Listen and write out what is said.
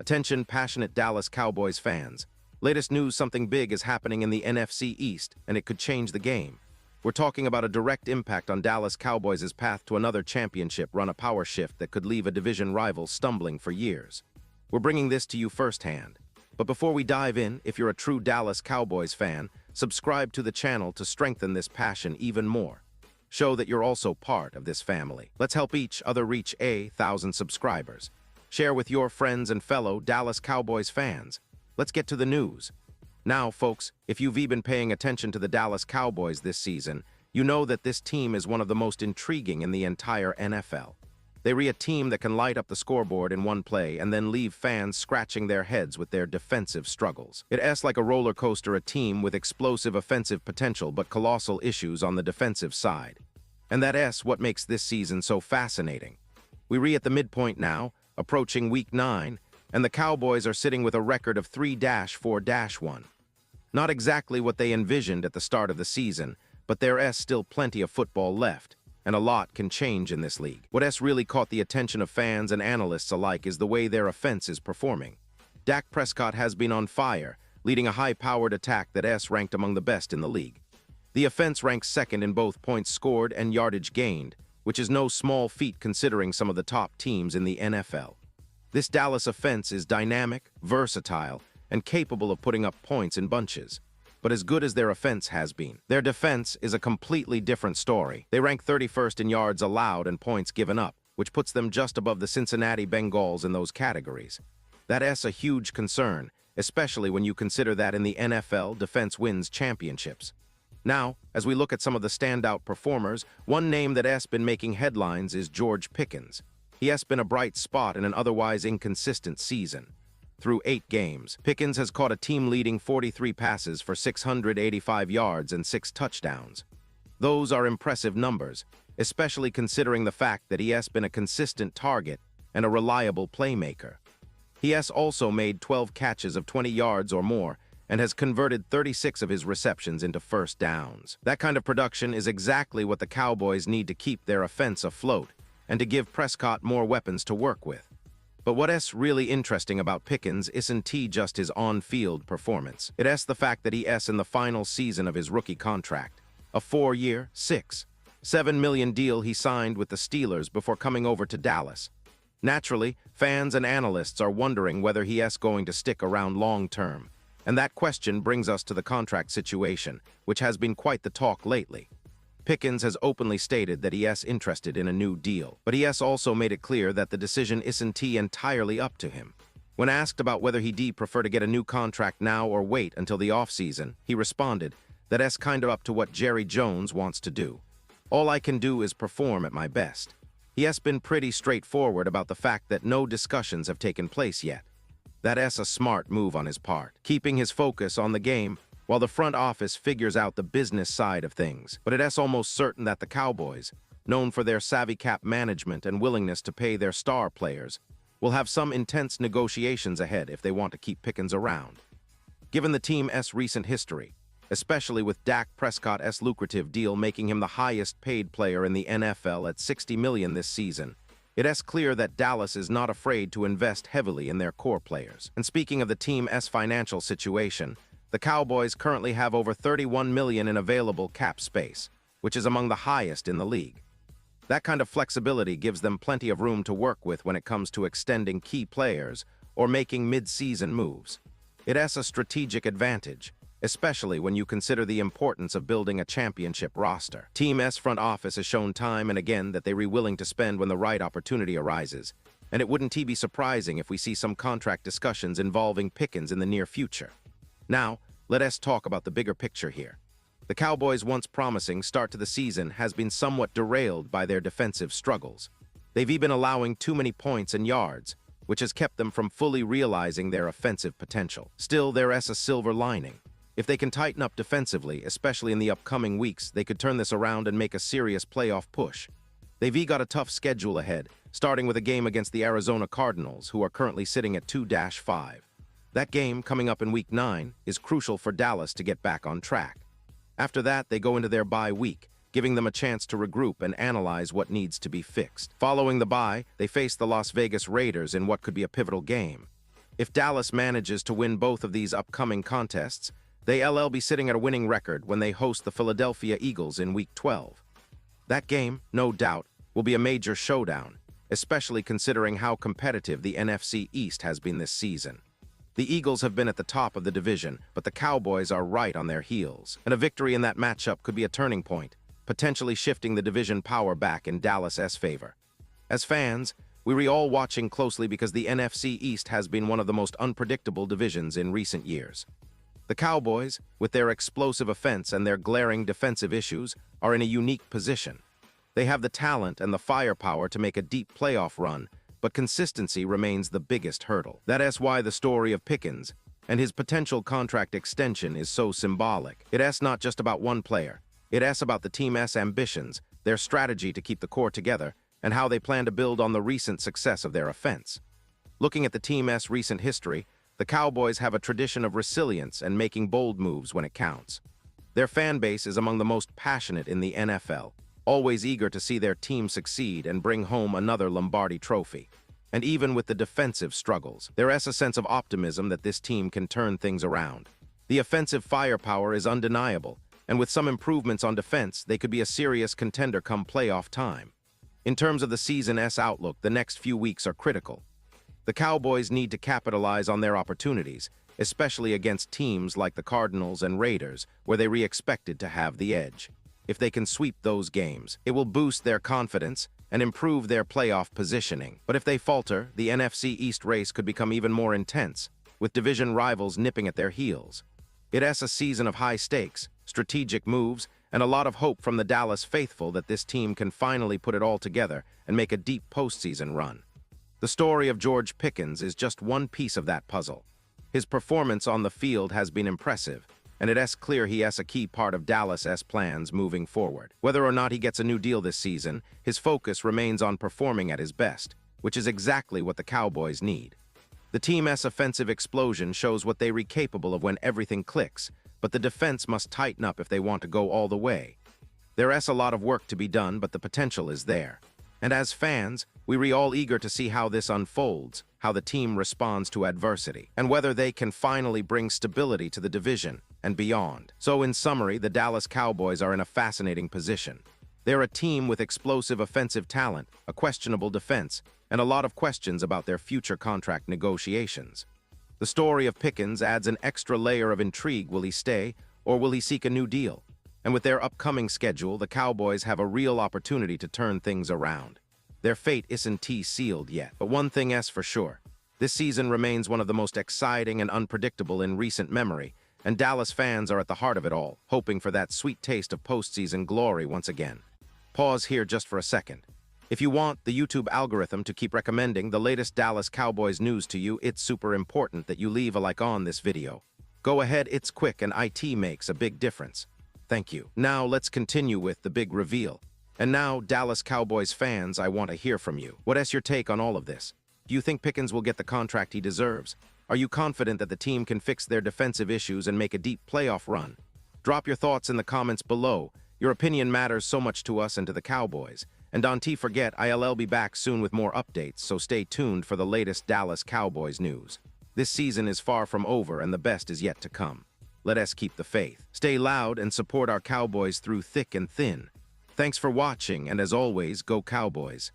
Attention, passionate Dallas Cowboys fans. Latest news, something big is happening in the NFC East, and it could change the game. We're talking about a direct impact on Dallas Cowboys' path to another championship run, a power shift that could leave a division rival stumbling for years. We're bringing this to you firsthand. But before we dive in, if you're a true Dallas Cowboys fan, subscribe to the channel to strengthen this passion even more. Show that you're also part of this family. Let's help each other reach 1,000 subscribers. Share with your friends and fellow Dallas Cowboys fans. Let's get to the news. Now, folks, if you've been paying attention to the Dallas Cowboys this season, you know that this team is one of the most intriguing in the entire NFL. They're a team that can light up the scoreboard in one play and then leave fans scratching their heads with their defensive struggles. It's like a roller coaster, a team with explosive offensive potential but colossal issues on the defensive side. And that's what makes this season so fascinating. We're at the midpoint now, approaching Week 9, and the Cowboys are sitting with a record of 3-4-1. Not exactly what they envisioned at the start of the season, but there's still plenty of football left, and a lot can change in this league. What's really caught the attention of fans and analysts alike is the way their offense is performing. Dak Prescott has been on fire, leading a high-powered attack that's ranked among the best in the league. The offense ranks second in both points scored and yardage gained, which is no small feat considering some of the top teams in the NFL. This Dallas offense is dynamic, versatile, and capable of putting up points in bunches. But as good as their offense has been, their defense is a completely different story. They rank 31st in yards allowed and points given up, which puts them just above the Cincinnati Bengals in those categories. That's a huge concern, especially when you consider that in the NFL, defense wins championships. Now, as we look at some of the standout performers, one name that has been making headlines is George Pickens. He has been a bright spot in an otherwise inconsistent season. Through 8 games, Pickens has caught a team-leading 43 passes for 685 yards and 6 touchdowns. Those are impressive numbers, especially considering the fact that he has been a consistent target and a reliable playmaker. He has also made 12 catches of 20 yards or more and has converted 36 of his receptions into first downs. That kind of production is exactly what the Cowboys need to keep their offense afloat and to give Prescott more weapons to work with. But what's really interesting about Pickens isn't just his on-field performance. It's the fact that he's in the final season of his rookie contract, a 4-year, $6.7 million deal he signed with the Steelers before coming over to Dallas. Naturally, fans and analysts are wondering whether he's going to stick around long-term. And that question brings us to the contract situation, which has been quite the talk lately. Pickens has openly stated that he is interested in a new deal, but he has also made it clear that the decision isn't entirely up to him. When asked about whether he'd prefer to get a new contract now or wait until the offseason, he responded, "That's kind of up to what Jerry Jones wants to do. All I can do is perform at my best." He has been pretty straightforward about the fact that no discussions have taken place yet. That's a smart move on his part, keeping his focus on the game while the front office figures out the business side of things. But it's almost certain that the Cowboys, known for their savvy cap management and willingness to pay their star players, will have some intense negotiations ahead if they want to keep Pickens around. Given the team's recent history, especially with Dak Prescott's lucrative deal making him the highest paid player in the NFL at $60 million this season, it's clear that Dallas is not afraid to invest heavily in their core players. And speaking of the team's financial situation, the Cowboys currently have over $31 million in available cap space, which is among the highest in the league. That kind of flexibility gives them plenty of room to work with when it comes to extending key players or making mid-season moves. It's a strategic advantage, especially when you consider the importance of building a championship roster. Team's front office has shown time and again that they're willing to spend when the right opportunity arises, and it wouldn't be surprising if we see some contract discussions involving Pickens in the near future. Now, let us talk about the bigger picture here. The Cowboys' once promising start to the season has been somewhat derailed by their defensive struggles. They've been allowing too many points and yards, which has kept them from fully realizing their offensive potential. Still, there's a silver lining. If they can tighten up defensively, especially in the upcoming weeks, they could turn this around and make a serious playoff push. They've got a tough schedule ahead, starting with a game against the Arizona Cardinals, who are currently sitting at 2-5. That game, coming up in Week 9, is crucial for Dallas to get back on track. After that, they go into their bye week, giving them a chance to regroup and analyze what needs to be fixed. Following the bye, they face the Las Vegas Raiders in what could be a pivotal game. If Dallas manages to win both of these upcoming contests, they'll be sitting at a winning record when they host the Philadelphia Eagles in Week 12. That game, no doubt, will be a major showdown, especially considering how competitive the NFC East has been this season. The Eagles have been at the top of the division, but the Cowboys are right on their heels, and a victory in that matchup could be a turning point, potentially shifting the division power back in Dallas's favor. As fans, we're all watching closely because the NFC East has been one of the most unpredictable divisions in recent years. The Cowboys, with their explosive offense and their glaring defensive issues, are in a unique position. They have the talent and the firepower to make a deep playoff run, but consistency remains the biggest hurdle. That's why the story of Pickens and his potential contract extension is so symbolic. It's not just about one player. It's about the team's ambitions, their strategy to keep the core together, and how they plan to build on the recent success of their offense. Looking at the team's recent history, the Cowboys have a tradition of resilience and making bold moves when it counts. Their fan base is among the most passionate in the NFL, always eager to see their team succeed and bring home another Lombardi trophy. And even with the defensive struggles, there is a sense of optimism that this team can turn things around. The offensive firepower is undeniable, and with some improvements on defense, they could be a serious contender come playoff time. In terms of the season's outlook, the next few weeks are critical. The Cowboys need to capitalize on their opportunities, especially against teams like the Cardinals and Raiders, where they were expected to have the edge. If they can sweep those games, it will boost their confidence and improve their playoff positioning. But if they falter, the NFC East race could become even more intense, with division rivals nipping at their heels. It's a season of high stakes, strategic moves, and a lot of hope from the Dallas faithful that this team can finally put it all together and make a deep postseason run. The story of George Pickens is just one piece of that puzzle. His performance on the field has been impressive, and it's clear he is a key part of Dallas's plans moving forward. Whether or not he gets a new deal this season, his focus remains on performing at his best, which is exactly what the Cowboys need. The team's offensive explosion shows what they're capable of when everything clicks, but the defense must tighten up if they want to go all the way. There is a lot of work to be done, but the potential is there. And as fans, we're all eager to see how this unfolds, how the team responds to adversity, and whether they can finally bring stability to the division and beyond. So in summary, the Dallas Cowboys are in a fascinating position. They're a team with explosive offensive talent, a questionable defense, and a lot of questions about their future contract negotiations. The story of Pickens adds an extra layer of intrigue. Will he stay, or will he seek a new deal? And with their upcoming schedule, the Cowboys have a real opportunity to turn things around. Their fate isn't sealed yet, but one thing is for sure. This season remains one of the most exciting and unpredictable in recent memory, and Dallas fans are at the heart of it all, hoping for that sweet taste of postseason glory once again. Pause here just for a second. If you want the YouTube algorithm to keep recommending the latest Dallas Cowboys news to you, it's super important that you leave a like on this video. Go ahead, it's quick and it makes a big difference. Thank you. Now let's continue with the big reveal. And now, Dallas Cowboys fans, I want to hear from you. What is your take on all of this? Do you think Pickens will get the contract he deserves? Are you confident that the team can fix their defensive issues and make a deep playoff run? Drop your thoughts in the comments below. Your opinion matters so much to us and to the Cowboys. And don't forget, I'll be back soon with more updates, so stay tuned for the latest Dallas Cowboys news. This season is far from over and the best is yet to come. Let us keep the faith. Stay loud and support our Cowboys through thick and thin. Thanks for watching, and as always, go Cowboys.